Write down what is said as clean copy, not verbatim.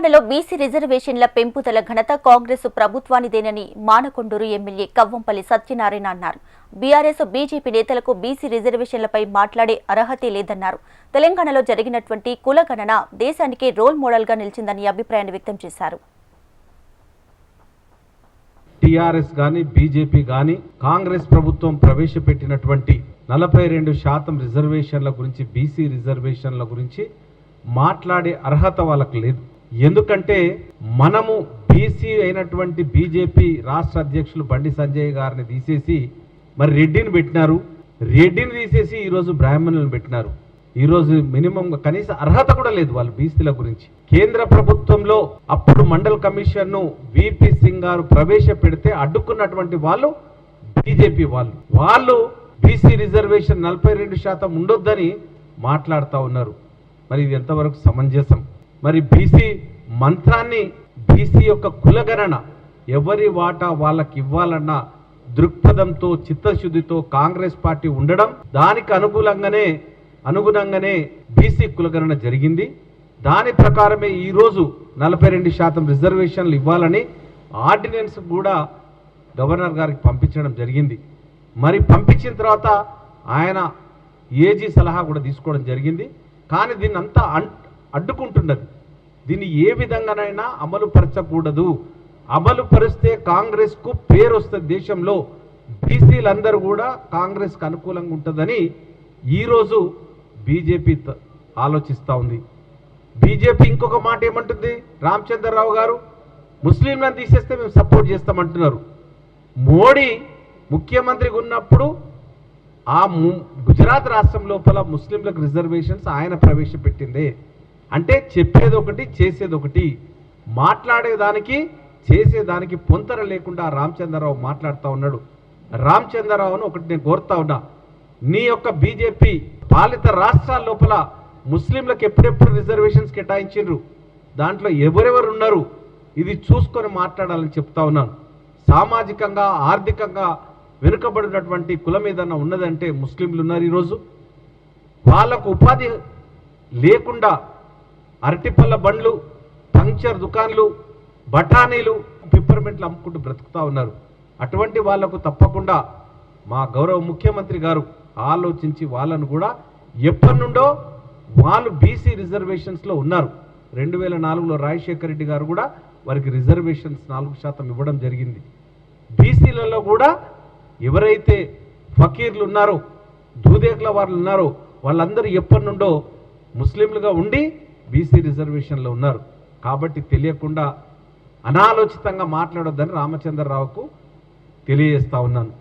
తెలంగాణలో బీసీ రిజర్వేషన్ల పెంపుదల ఘనత కాంగ్రెస్ ప్రభుత్వానిదేనని మానకొండూరు ఎమ్మెల్యే కవ్వంపల్లి సత్యనారాయణ అన్నారు. బీఆర్ఎస్ బీజేపీ నేతలకు బీసీ రిజర్వేషన్లపై మాట్లాడే అర్హతే లేదన్నారు. తెలంగాణలో జరిగినటువంటి కులగణన దేశానికి రోల్ మోడల్ గా నిలిచిందని అభిప్రాయాన్ని వ్యక్తం చేశారు. టీఆర్ఎస్ గాని బీజేపీ గాని కాంగ్రెస్ ప్రభుత్వం ప్రవేశపెట్టినటువంటి 42% రిజర్వేషన్ల గురించి బీసీ రిజర్వేషన్ల గురించి మాట్లాడే అర్హత వాళ్ళకు లేదు. ఎందుకంటే మనము బీసీ అయినటువంటి బీజేపీ రాష్ట్ర అధ్యక్షులు బండి సంజయ్ గారిని తీసేసి మరి రెడ్డిని పెట్టినారు. రెడ్డిని తీసేసి ఈరోజు బ్రాహ్మణులను పెట్టినారు. ఈరోజు మినిమం కనీస అర్హత కూడా లేదు వాళ్ళు బీసీల గురించి. కేంద్ర ప్రభుత్వంలో అప్పుడు మండల్ కమిషన్ ను విపి సింగ్ గారు ప్రవేశపెడితే అడ్డుకున్నటువంటి వాళ్ళు బీజేపీ వాళ్ళు బీసీ రిజర్వేషన్ 42% ఉండొద్దని మాట్లాడుతూ ఉన్నారు. మరి ఇది ఎంతవరకు సమంజసం? మరి బీసీ మంత్రాన్ని బీసీ యొక్క కులగణన ఎవరి వాటా వాళ్ళకి ఇవ్వాలన్న దృక్పథంతో చిత్తశుద్ధితో కాంగ్రెస్ పార్టీ ఉండడం, దానికి అనుగుణంగానే బీసీ కులగణన జరిగింది. దాని ప్రకారమే ఈరోజు 42% రిజర్వేషన్లు ఇవ్వాలని ఆర్డినెన్స్ కూడా గవర్నర్ గారికి పంపించడం జరిగింది. మరి పంపించిన తర్వాత ఆయన ఏజీ సలహా కూడా తీసుకోవడం జరిగింది. కానీ దీన్ని అంతా అడ్డుకుంటున్నది. దీన్ని ఏ విధంగానైనా అమలు పరచకూడదు. అమలు పరిస్తే కాంగ్రెస్కు పేరు వస్తుంది దేశంలో. బీసీలందరూ కూడా కాంగ్రెస్కు అనుకూలంగా ఉంటుందని ఈరోజు బీజేపీ ఆలోచిస్తూ ఉంది. బీజేపీ ఇంకొక మాట ఏమంటుంది? రామచంద్రరావు గారు ముస్లింలను తీసేస్తే మేము సపోర్ట్ చేస్తామంటున్నారు. మోడీ ముఖ్యమంత్రిగా ఉన్నప్పుడు ఆ గుజరాత్ రాష్ట్రం లోపల ముస్లింలకు రిజర్వేషన్స్ ఆయన ప్రవేశపెట్టిందే. అంటే చెప్పేది ఒకటి చేసేది ఒకటి, మాట్లాడేదానికి చేసేదానికి పొంతన లేకుండా రామచంద్రరావు మాట్లాడుతూ ఉన్నాడు. రామచంద్రరావును ఒకటి నేను కోరుతా ఉన్నా, నీ యొక్క బీజేపీ పాలిత రాష్ట్రాల లోపల ముస్లింలకు ఎప్పుడెప్పుడు రిజర్వేషన్స్ కేటాయించిండ్రు, దాంట్లో ఎవరెవరు ఉన్నారు ఇది చూసుకొని మాట్లాడాలని చెప్తా ఉన్నాను. సామాజికంగా ఆర్థికంగా వెనుకబడినటువంటి కులం ఏదన్నా ఉన్నదంటే ముస్లింలు ఉన్నారు. ఈరోజు వాళ్ళకు ఉపాధి లేకుండా అరటిపళ్ళ బండ్లు, పంక్చర్ దుకాన్లు, బఠానీలు, పిప్పర్మెంట్లు అమ్ముకుంటూ బ్రతుకుతూ ఉన్నారు. అటువంటి వాళ్లకు తప్పకుండా మా గౌరవ ముఖ్యమంత్రి గారు ఆలోచించి వాళ్ళను కూడా ఎప్పటి నుండో వాళ్ళు బీసీ రిజర్వేషన్స్లో ఉన్నారు. 2004లో రాజశేఖర రెడ్డి గారు కూడా వారికి రిజర్వేషన్స్ 4% ఇవ్వడం జరిగింది. బీసీలలో కూడా ఎవరైతే ఫకీర్లు ఉన్నారో, దూదేకుల వాళ్ళు ఉన్నారో వాళ్ళందరూ ఎప్పటి నుండో ముస్లింలుగా ఉండి బీసీ రిజర్వేషన్లో ఉన్నారు. కాబట్టి తెలియకుండా అనాలోచితంగా మాట్లాడొద్దని రామచంద్రరావుకు తెలియజేస్తా ఉన్నాను.